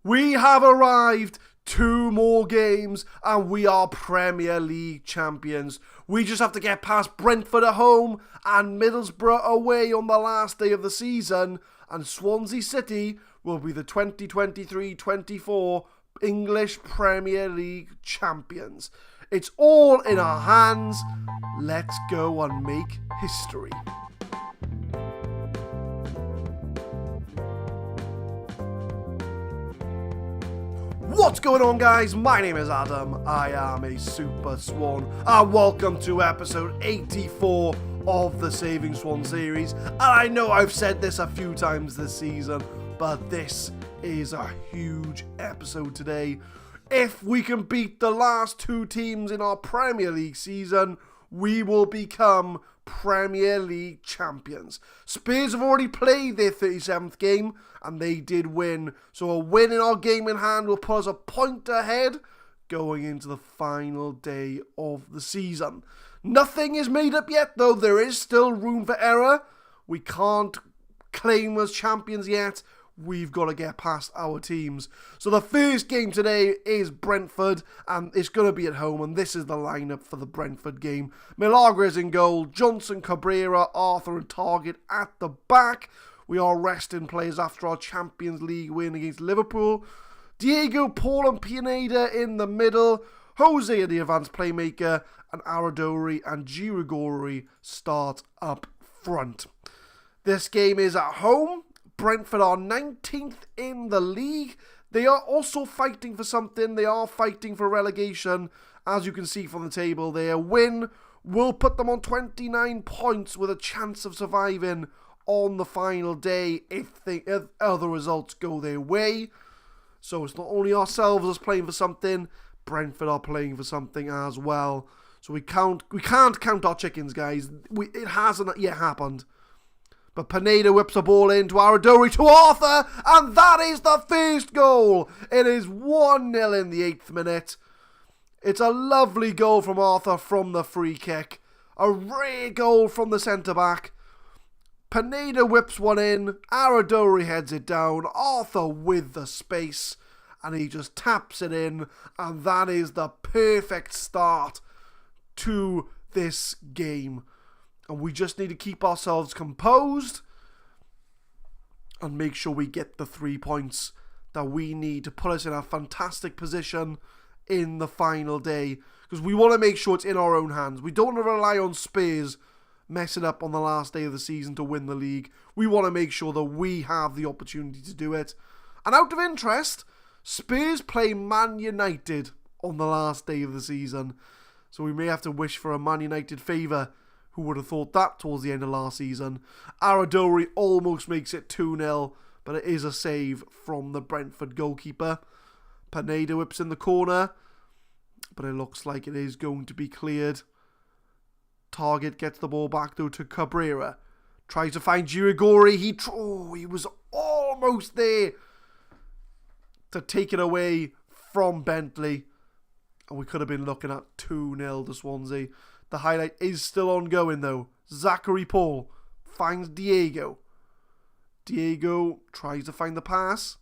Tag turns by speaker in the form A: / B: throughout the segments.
A: We have arrived. 2 more games and we are Premier League champions. We just have to get past Brentford at home and Middlesbrough away on the last day of the season, and Swansea City will be the 2023-24 English Premier League champions. It's all in our hands. Let's go and make history. What's going on, guys? My name is Adam. I am a Super Swan, and welcome to episode 84 of the Saving Swans series. And I know I've said this a few times this season, but this is a huge episode today. If we can beat the last 2 teams in our Premier League season, we will become Premier League champions. Spurs have already played their 37th game and they did win, so a win in our game in hand will put us a point ahead going into the final day of the season. Nothing is made up yet though. There is still room for error. We can't claim as champions yet. We've got to get past our teams. So the first game today is Brentford, and it's going to be at home, and this is the lineup for the Brentford game. Milagres in goal, Johnson, Cabrera, Arthur and Target at the back. We are resting players after our Champions League win against Liverpool. Diego, Paul and Pineda in the middle. Jose, the advanced playmaker, and Aradori and Girigori start up front. This game is at home. Brentford are 19th in the league. They are also fighting for something. They are fighting for relegation. As you can see from the table, their win will put them on 29 points with a chance of surviving on the final day if other results go their way. So it's not only ourselves that's playing for something, Brentford are playing for something as well. So we can't count our chickens, guys. It hasn't yet happened. But Pineda whips a ball into Aradori to Arthur, and that is the first goal. It is 1-0 in the 8th minute. It's a lovely goal from Arthur from the free kick. A rare goal from the centre-back. Pineda whips one in, Aradori heads it down, Arthur with the space, and he just taps it in, and that is the perfect start to this game. And we just need to keep ourselves composed and make sure we get the 3 points that we need to put us in a fantastic position in the final day. Because we want to make sure it's in our own hands. We don't want to rely on Spurs messing up on the last day of the season to win the league. We want to make sure that we have the opportunity to do it. And out of interest, Spurs play Man United on the last day of the season. So we may have to wish for a Man United favour. Who would have thought that towards the end of last season? Aradori almost makes it 2-0, but it is a save from the Brentford goalkeeper. Pineda whips in the corner, but it looks like it is going to be cleared. Target gets the ball back though to Cabrera. Tries to find Girigori. He was almost there to take it away from Bentley. And we could have been looking at 2-0 to Swansea. The highlight is still ongoing though. Zachary Paul finds Diego. Diego tries to find the pass.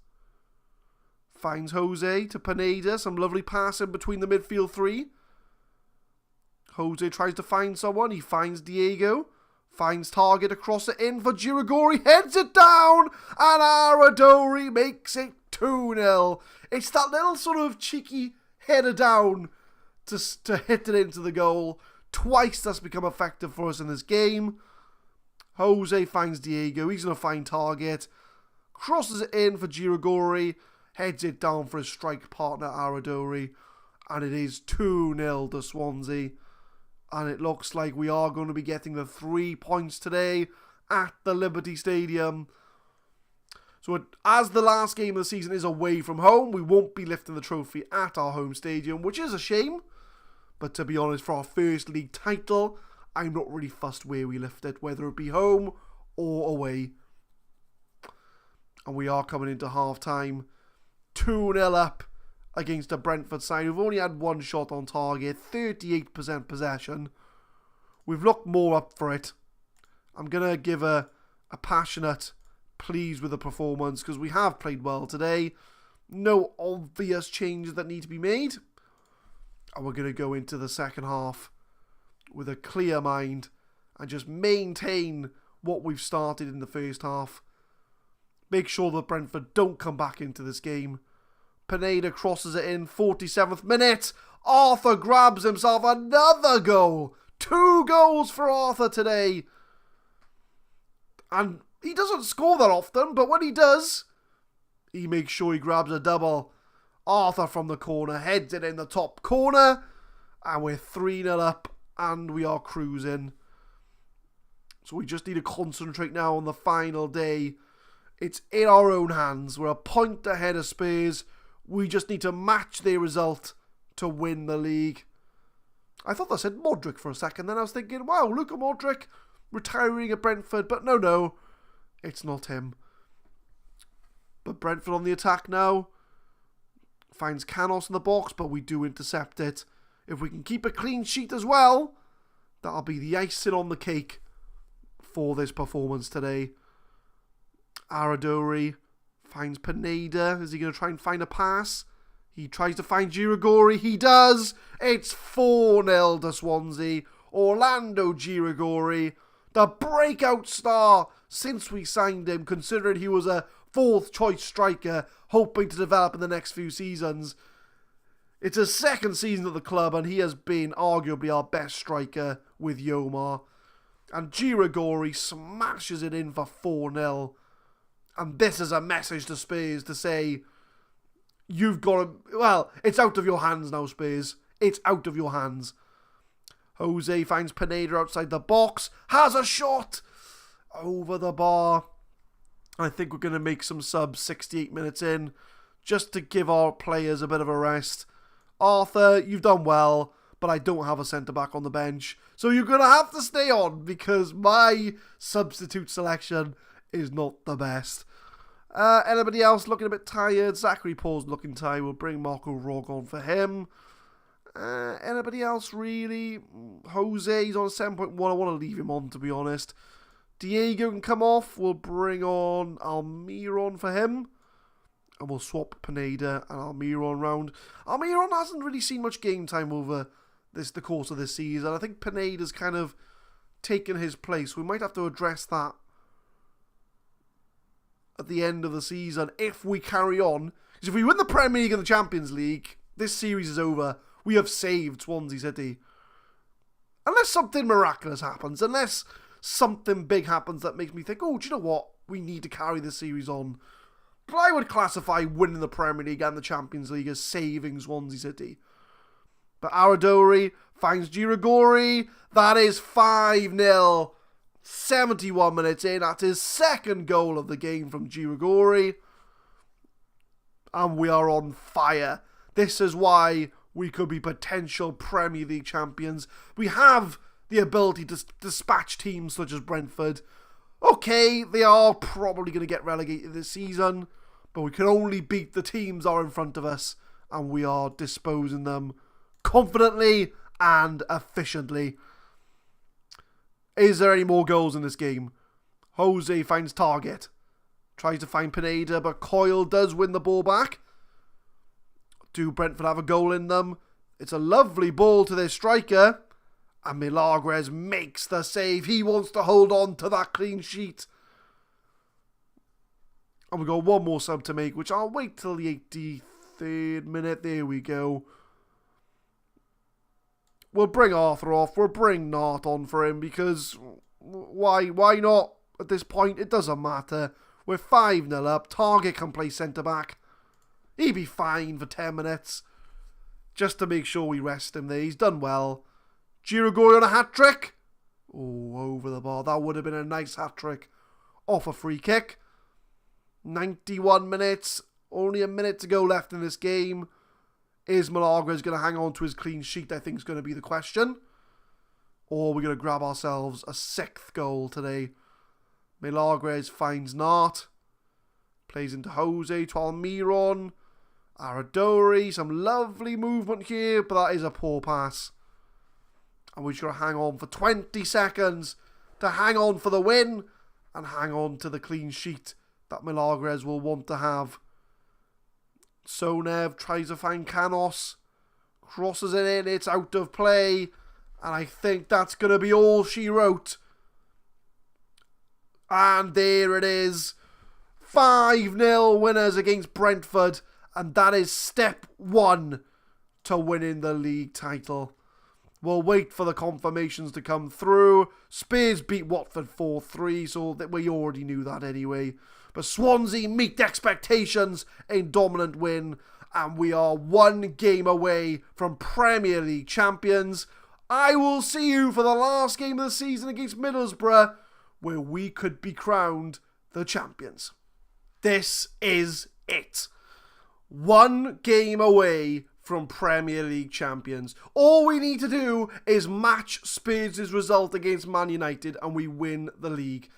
A: Finds Jose to Pineda. Some lovely passing between the midfield 3. Jose tries to find someone. He finds Diego. Finds Target across it in for Girigori. Heads it down. And Aradori makes it 2-0. It's that little sort of cheeky header down to hit it into the goal. Twice that's become effective for us in this game. Jose finds Diego. He's going to find Target. Crosses it in for Girigori. Heads it down for his strike partner Aradori. And it is 2-0 to Swansea. And it looks like we are going to be getting the 3 points today at the Liberty Stadium. So as the last game of the season is away from home, we won't be lifting the trophy at our home stadium, which is a shame. But to be honest, for our first league title, I'm not really fussed where we lift it, whether it be home or away. And we are coming into half-time 2-0 up against a Brentford side who've only had 1 shot on target, 38% possession. We've looked more up for it. I'm going to give a passionate pleased with the performance because we have played well today. No obvious changes that need to be made. And we're going to go into the second half with a clear mind and just maintain what we've started in the first half. Make sure that Brentford don't come back into this game. Pineda crosses it in, 47th minute. Arthur grabs himself another goal. 2 goals for Arthur today. And he doesn't score that often, but when he does, he makes sure he grabs a double. Arthur from the corner heads it in the top corner. And we're 3-0 up and we are cruising. So we just need to concentrate now on the final day. It's in our own hands. We're a point ahead of Spurs. We just need to match their result to win the league. I thought that said Modric for a second. Then I was thinking, wow, Luka Modric retiring at Brentford. But no, it's not him. But Brentford on the attack now. Finds Canos in the box, but we do intercept it. If we can keep a clean sheet as well, that'll be the icing on the cake for this performance today. Aradori finds Pineda. Is he going to try and find a pass? He tries to find Girigori. He does. It's 4-0 to Swansea. Orlando Girigori, the breakout star since we signed him, considering he was a 4th choice striker, hoping to develop in the next few seasons. It's his 2nd season at the club, and he has been arguably our best striker with Yomar. And Girigori smashes it in for 4-0. And this is a message to Spurs to say, you've got to... Well, it's out of your hands now, Spurs. It's out of your hands. Jose finds Pineda outside the box. Has a shot! Over the bar. I think we're going to make some subs 68 minutes in, just to give our players a bit of a rest. Arthur, you've done well, but I don't have a centre-back on the bench. So you're going to have to stay on, because my substitute selection is not the best. Anybody else looking a bit tired? Zachary Paul's looking tired. We'll bring Marco Rog on for him. Anybody else really? Jose's on 7.1. I want to leave him on, to be honest. Diego can come off. We'll bring on Almiron for him. And we'll swap Pineda and Almiron round. Almiron hasn't really seen much game time over the course of this season. I think Pineda's kind of taken his place. We might have to address that at the end of the season if we carry on. Because if we win the Premier League and the Champions League, this series is over. We have saved Swansea City. Unless something miraculous happens. Unless something big happens that makes me think, oh, do you know what? We need to carry this series on. But I would classify winning the Premier League and the Champions League as saving Swansea City. But Aradori finds Girigori. That is 5-0. 71 minutes in. That's his 2nd goal of the game from Girigori. And we are on fire. This is why we could be potential Premier League champions. We have the ability to dispatch teams such as Brentford. Okay, they are probably going to get relegated this season, but we can only beat the teams that are in front of us, and we are disposing them confidently and efficiently. Is there any more goals in this game? Jose finds target. Tries to find Pineda, but Coyle does win the ball back. Do Brentford have a goal in them? It's a lovely ball to their striker. And Milagres makes the save. He wants to hold on to that clean sheet. And we've got one more sub to make, which I'll wait till the 83rd minute. There we go. We'll bring Arthur off. We'll bring Nart on for him because why not at this point? It doesn't matter. We're 5-0 up. Target can play centre-back. He'd be fine for 10 minutes. Just to make sure we rest him there. He's done well. Girigori on a hat-trick. Oh, over the bar. That would have been a nice hat-trick. Off a free kick. 91 minutes. Only a minute to go left in this game. Is Milagres going to hang on to his clean sheet? I think is going to be the question. Or we're going to grab ourselves a 6th goal today. Milagres finds Nart. Plays into Jose to Almiron. Aradori. Some lovely movement here, but that is a poor pass. And we're just going to hang on for 20 seconds to hang on for the win and hang on to the clean sheet that Milagres will want to have. Sonev tries to find Canos. Crosses it in. It's out of play. And I think that's going to be all she wrote. And there it is. 5-0 winners against Brentford. And that is step 1 to winning the league title. We'll wait for the confirmations to come through. Spurs beat Watford 4-3, so we already knew that anyway. But Swansea meet expectations in dominant win. And we are 1 game away from Premier League champions. I will see you for the last game of the season against Middlesbrough, where we could be crowned the champions. This is it. 1 game away from Premier League champions. All we need to do is match Spurs' result against Man United and we win the league.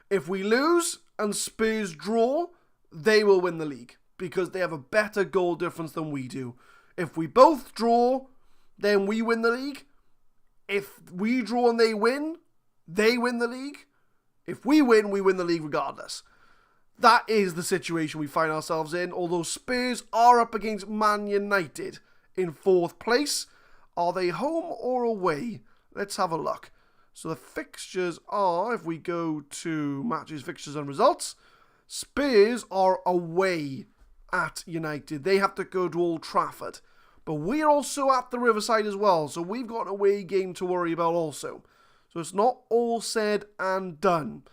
A: If we lose and Spurs draw, they will win the league because they have a better goal difference than we do. If we both draw, then we win the league. If we draw and they win the league. If we win the league regardless. That is the situation we find ourselves in, although Spurs are up against Man United in 4th place. Are they home or away? Let's have a look. So the fixtures are, if we go to matches, fixtures and results, Spurs are away at United. They have to go to Old Trafford. But we're also at the Riverside as well, so we've got an away game to worry about also. So it's not all said and done.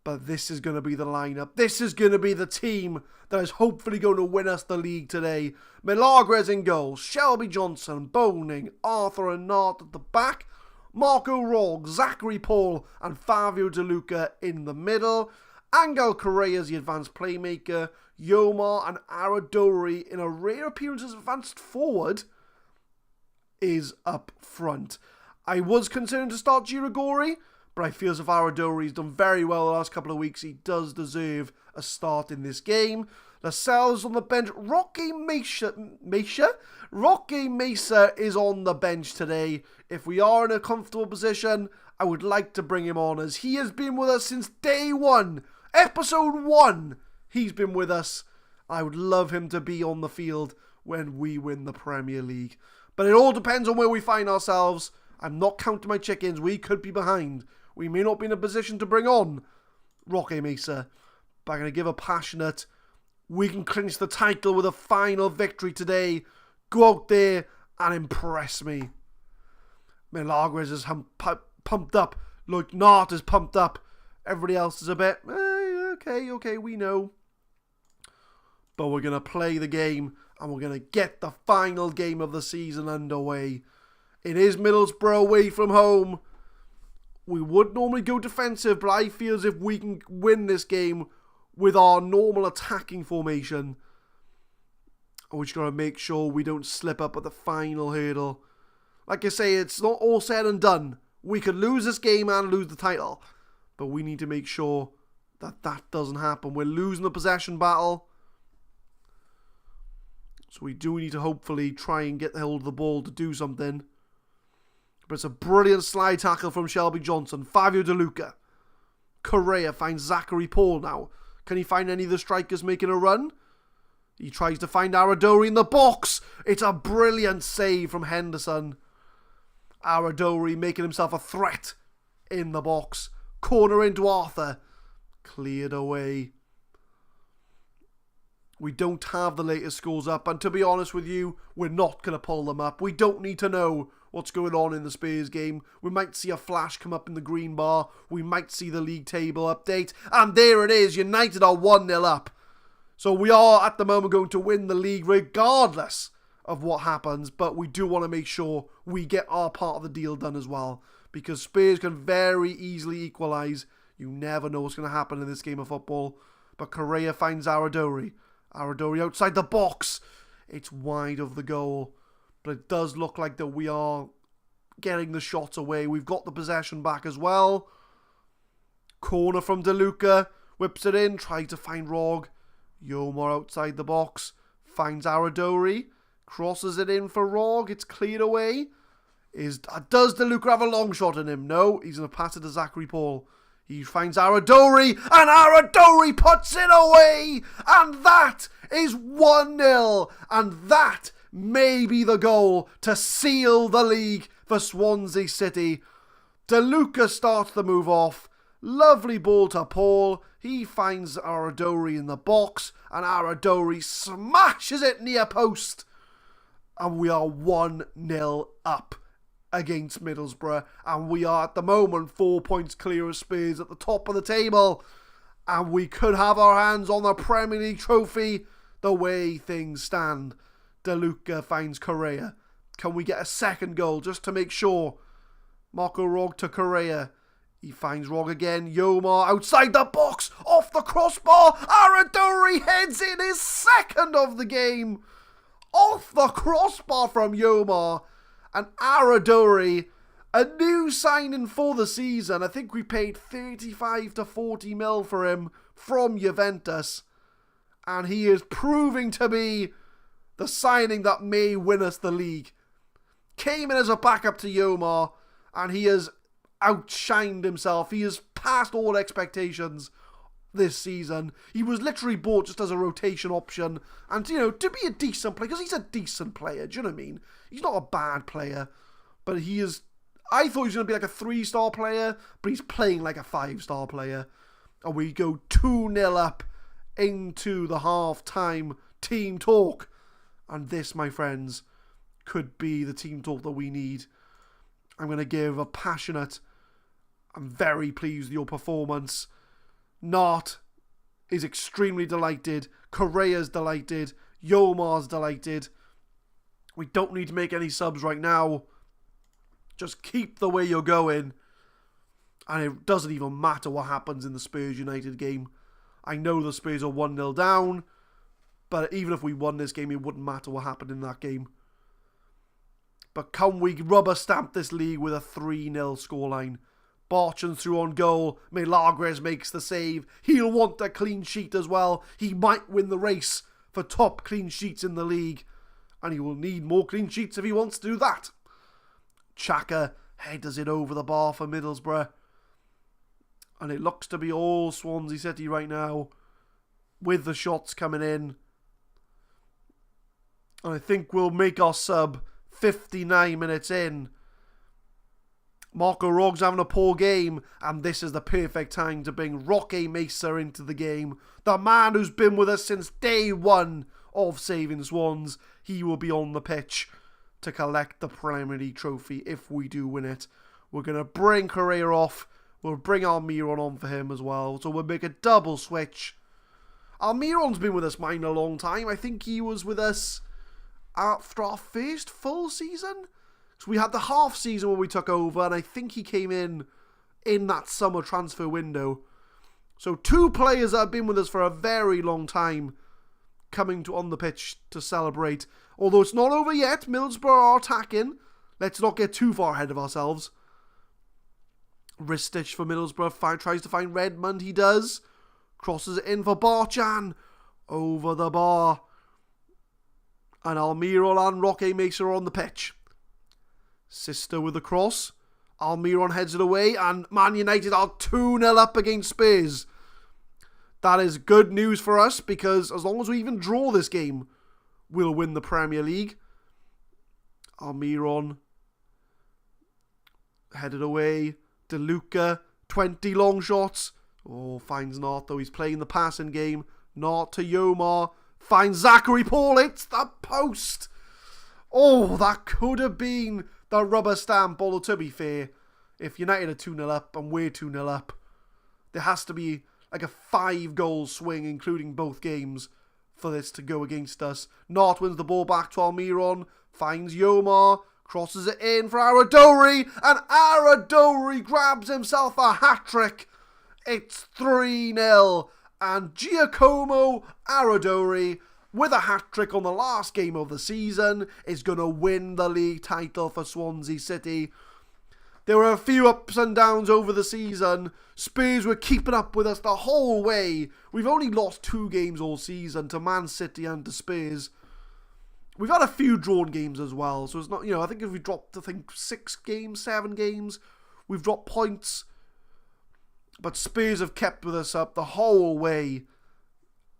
A: But this is going to be the lineup. This is going to be the team that is hopefully going to win us the league today. Milagres in goal, Shelby Johnson, Boning, Arthur and Nart at the back, Marco Rog, Zachary Paul and Fabio De Luca in the middle. Angel Correa as the advanced playmaker, Yomar and Aradori in a rare appearance as advanced forward is up front. I was concerned to start Girigori, but I feel as if Aradori's done very well the last couple of weeks. He does deserve a start in this game. Lascelles on the bench. Rocky Mesa is on the bench today. If we are in a comfortable position, I would like to bring him on as he has been with us since day 1. Episode 1. He's been with us. I would love him to be on the field when we win the Premier League. But it all depends on where we find ourselves. I'm not counting my chickens. We could be behind. We may not be in a position to bring on Roque Mesa. But I'm going to give a passionate, we can clinch the title with a final victory today. Go out there and impress me. Milagres is pumped up. Look, Nart is pumped up. Everybody else is a bit, okay, we know. But we're going to play the game and we're going to get the final game of the season underway. It is Middlesbrough away from home. We would normally go defensive, but I feel as if we can win this game with our normal attacking formation. And we just got to make sure we don't slip up at the final hurdle. Like I say, it's not all said and done. We could lose this game and lose the title. But we need to make sure that that doesn't happen. We're losing the possession battle. So we do need to hopefully try and get the hold of the ball to do something. But it's a brilliant slide tackle from Shelby Johnson. Fabio De Luca. Correa finds Zachary Paul now. Can he find any of the strikers making a run? He tries to find Aradori in the box. It's a brilliant save from Henderson. Aradori making himself a threat in the box. Corner into Arthur. Cleared away. We don't have the latest scores up. And to be honest with you, we're not going to pull them up. We don't need to know what's going on in the Spurs game. We might see a flash come up in the green bar. We might see the league table update. And there it is. United are 1-0 up. So we are at the moment going to win the league regardless of what happens. But we do want to make sure we get our part of the deal done as well. Because Spurs can very easily equalise. You never know what's going to happen in this game of football. But Correa finds Aradori. Aradori outside the box. It's wide of the goal. But it does look like that we are getting the shots away. We've got the possession back as well. Corner from De Luca. Whips it in. Tries to find Rog. Yomar outside the box. Finds Aradori. Crosses it in for Rog. It's cleared away. Does De Luca have a long shot in him? No. He's going to pass it to Zachary Paul. He finds Aradori, and Aradori puts it away! And that is 1-0. And that may be the goal to seal the league for Swansea City. De Luca starts the move off. Lovely ball to Paul. He finds Aradori in the box, and Aradori smashes it near post. And we are 1-0 up against Middlesbrough. And we are at the moment 4 points clear of Spurs at the top of the table. And we could have our hands on the Premier League trophy the way things stand. De Luca finds Correa. Can we get a second goal just to make sure? Marco Rog to Correa. He finds Rog again. Yomar outside the box. Off the crossbar. Aradori heads in his second of the game. Off the crossbar from Yomar. And Aradori, a new signing for the season. I think we paid 35 to 40 mil for him from Juventus. And he is proving to be the signing that may win us the league. Came in as a backup to Yomar, and he has outshined himself. He has passed all expectations this season. He was literally bought just as a rotation option, and to be a decent player, because he's a decent player, do you know what I mean? He's not a bad player, but he is. I thought he was going to be like a 3-star player, but he's playing like a 5-star player. And we go 2-0 up into the half-time team talk. And this, my friends, could be the team talk that we need. I'm going to give a passionate, I'm very pleased with your performance. Nart is extremely delighted. Correa's delighted. Yomar's delighted. We don't need to make any subs right now. Just keep the way you're going. And it doesn't even matter what happens in the Spurs United game. I know the Spurs are 1-0 down. But even if we won this game, it wouldn't matter what happened in that game. But can we rubber stamp this league with a 3-0 scoreline? Barchan through on goal. Milagres makes the save. He'll want a clean sheet as well. He might win the race for top clean sheets in the league. And he will need more clean sheets if he wants to do that. Xhaka headers it over the bar for Middlesbrough. And it looks to be all Swansea City right now, with the shots coming in. And I think we'll make our sub 59 minutes in. Marco Rog's having a poor game, and this is the perfect time to bring Roque Mesa into the game. The man who's been with us since day one of Saving Swans. He will be on the pitch to collect the Premier League trophy if we do win it. We're going to bring Correa off. We'll bring Almiron on for him as well. So we'll make a double switch. Almiron's been with us, mine, a long time. I think he was with us after our first full season. So we had the half season when we took over, and I think he came in that summer transfer window. So 2 players that have been with us for a very long time coming on the pitch to celebrate. Although it's not over yet, Middlesbrough are attacking. Let's not get too far ahead of ourselves. Wrist stitch for Middlesbrough, tries to find Redmond, he does. Crosses it in for Barchan. Over the bar. And Almiron and Roque Mesa are on the pitch. Sister with the cross. Almiron heads it away, and Man United are 2-0 up against Spurs. That is good news for us, because as long as we even draw this game, we'll win the Premier League. Almiron headed away. De Luca, 20 long shots. Oh, finds Nart, though. He's playing the passing game. Nart to Yomar. Finds Zachary Paul. It's the post. Oh, that could have been the rubber stamp. Although, to be fair, if United are 2-0 up and we're 2-0 up, there has to be like a 5-goal swing, including both games, for this to go against us. Nart wins the ball back to Almiron. Finds Yomar. Crosses it in for Aradori. And Aradori grabs himself a hat-trick. It's 3-0. And Giacomo Aradori, with a hat-trick on the last game of the season, is going to win the league title for Swansea City. There were a few ups and downs over the season. Spurs were keeping up with us the whole way. We've only lost 2 games all season, to Man City and to Spurs. We've had a few drawn games as well, so it's not, I think if we dropped, 6 games, 7 games, we've dropped points. But Spurs have kept with us up the whole way.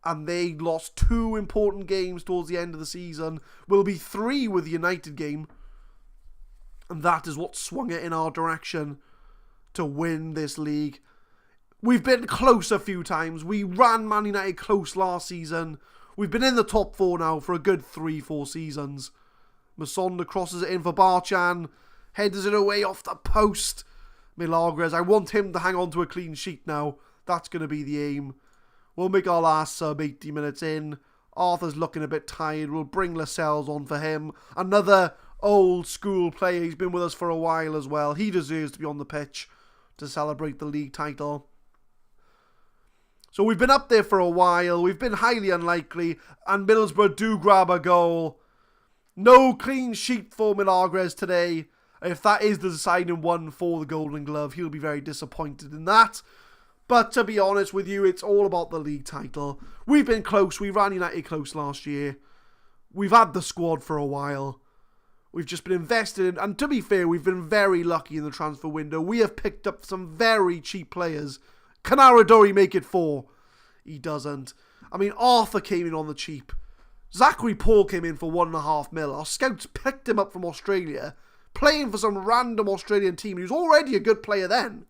A: And they lost 2 important games towards the end of the season. Will be 3 with the United game. And that is what swung it in our direction to win this league. We've been close a few times. We ran Man United close last season. We've been in the top 4 now for a good 3-4 seasons. Masonda crosses it in for Barchan. Headers it away off the post. Milagres, I want him to hang on to a clean sheet now. That's going to be the aim. We'll make our last sub 80 minutes in. Arthur's looking a bit tired. We'll bring Lascelles on for him. Another old school player. He's been with us for a while as well. He deserves to be on the pitch to celebrate the league title. So we've been up there for a while. We've been highly unlikely. And Middlesbrough do grab a goal. No clean sheet for Milagres today. If that is the deciding one for the Golden Glove, he'll be very disappointed in that. But to be honest with you, it's all about the league title. We've been close. We ran United close last year. We've had the squad for a while. We've just been invested in, and to be fair, we've been very lucky in the transfer window. We have picked up some very cheap players. Can Aradori make it 4? He doesn't. I mean, Arthur came in on the cheap. Zachary Paul came in for 1.5 mil. Our scouts picked him up from Australia, playing for some random Australian team. He was already a good player then.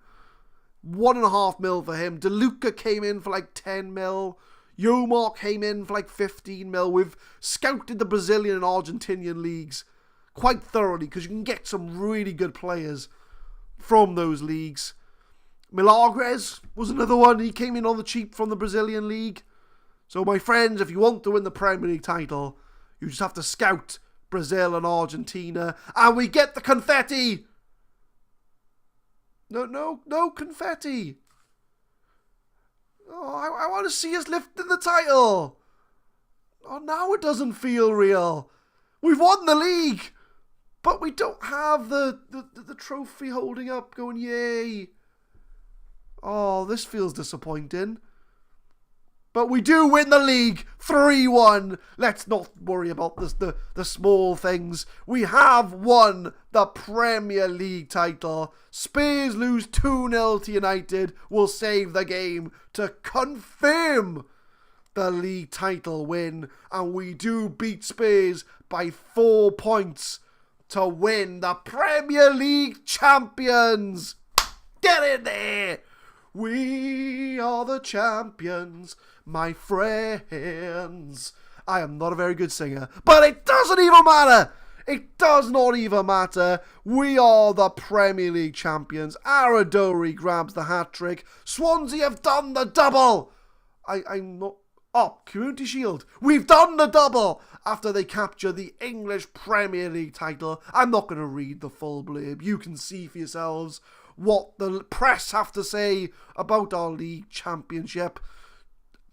A: 1.5 mil for him. DeLuca came in for like 10 mil. Yomar came in for like 15 mil. We've scouted the Brazilian and Argentinian leagues quite thoroughly because you can get some really good players from those leagues. Milagres was another one. He came in on the cheap from the Brazilian league. So my friends, if you want to win the Premier League title, you just have to scout Brazil and Argentina. And we get the confetti! No confetti. Oh, I want to see us lifting the title. Oh, now it doesn't feel real. We've won the league, but we don't have the trophy holding up going, yay. Oh, this feels disappointing. But we do win the league 3-1. Let's not worry about the small things. We have won the Premier League title. Spurs lose 2-0 to United. We'll save the game to confirm the league title win. And we do beat Spurs by 4 points to win the Premier League champions. Get in there. We are the champions, my friends. I am not a very good singer, but it doesn't even matter. It does not even matter. We are the Premier League champions. Aradori grabs the hat-trick. Swansea have done the double. I'm not... Oh, Community Shield. We've done the double after they capture the English Premier League title. I'm not going to read the full blurb. You can see for yourselves what the press have to say about our league championship.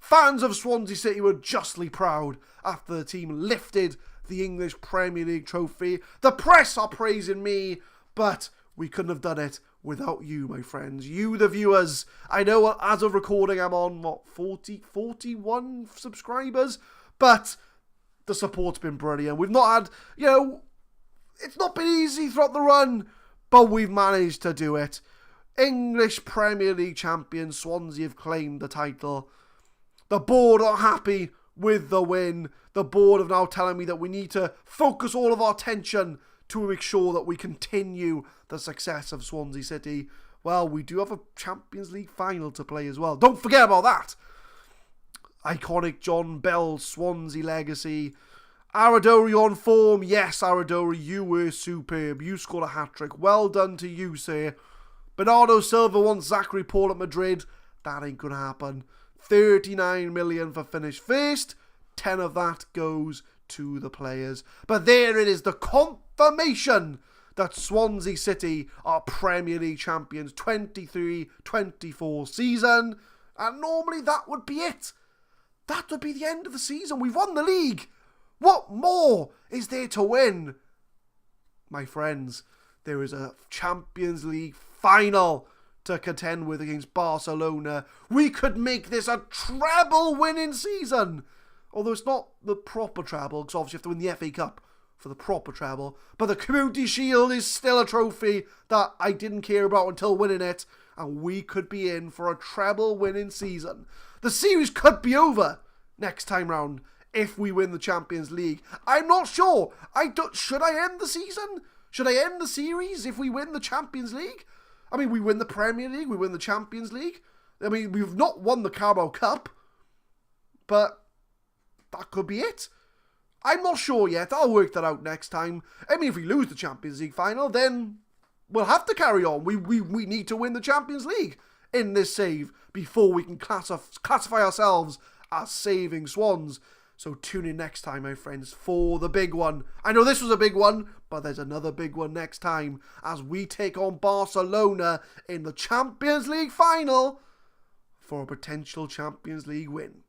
A: Fans of Swansea City were justly proud after the team lifted the English Premier League trophy. The press are praising me, but we couldn't have done it without you, my friends. You, the viewers. I know as of recording I'm on, 41 subscribers? But the support's been brilliant. We've not had, it's not been easy throughout the run, but we've managed to do it. English Premier League champions, Swansea have claimed the title. The board are happy with the win. The board are now telling me that we need to focus all of our attention to make sure that we continue the success of Swansea City. Well, we do have a Champions League final to play as well. Don't forget about that. Iconic John Bell Swansea legacy. Aradori on form. Yes, Aradori, you were superb. You scored a hat-trick. Well done to you, sir. Bernardo Silva wants Zachary Paul at Madrid. That ain't going to happen. 39 million for finish first. 10 of that goes to the players. But there it is, the confirmation that Swansea City are Premier League champions 23-24 season. And normally that would be it. That would be the end of the season. We've won the league. What more is there to win? My friends, there is a Champions League final to contend with against Barcelona. We could make this a treble winning season. Although it's not the proper treble, because obviously you have to win the FA Cup for the proper treble. But the Community Shield is still a trophy that I didn't care about until winning it. and we could be in for a treble winning season. The series could be over next time round if we win the Champions League. I'm not sure. Should I end the season? Should I end the series if we win the Champions League? I mean, we win the Premier League, we win the Champions League. I mean, we've not won the Carabao Cup, but that could be it. I'm not sure yet. I'll work that out next time. I mean, if we lose the Champions League final, then we'll have to carry on. We need to win the Champions League in this save before we can classify ourselves as Saving Swans. So tune in next time, my friends, for the big one. I know this was a big one, but there's another big one next time as we take on Barcelona in the Champions League final for a potential Champions League win.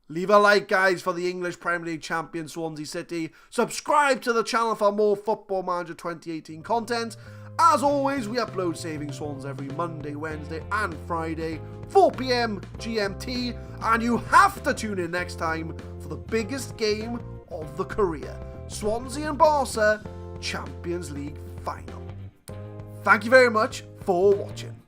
A: Leave a like, guys, for the English Premier League champion Swansea City. Subscribe to the channel for more Football Manager 2018 content. As always, we upload Saving Swans every Monday, Wednesday and Friday, 4 PM GMT. And you have to tune in next time for the biggest game of the career. Swansea and Barca Champions League final. Thank you very much for watching.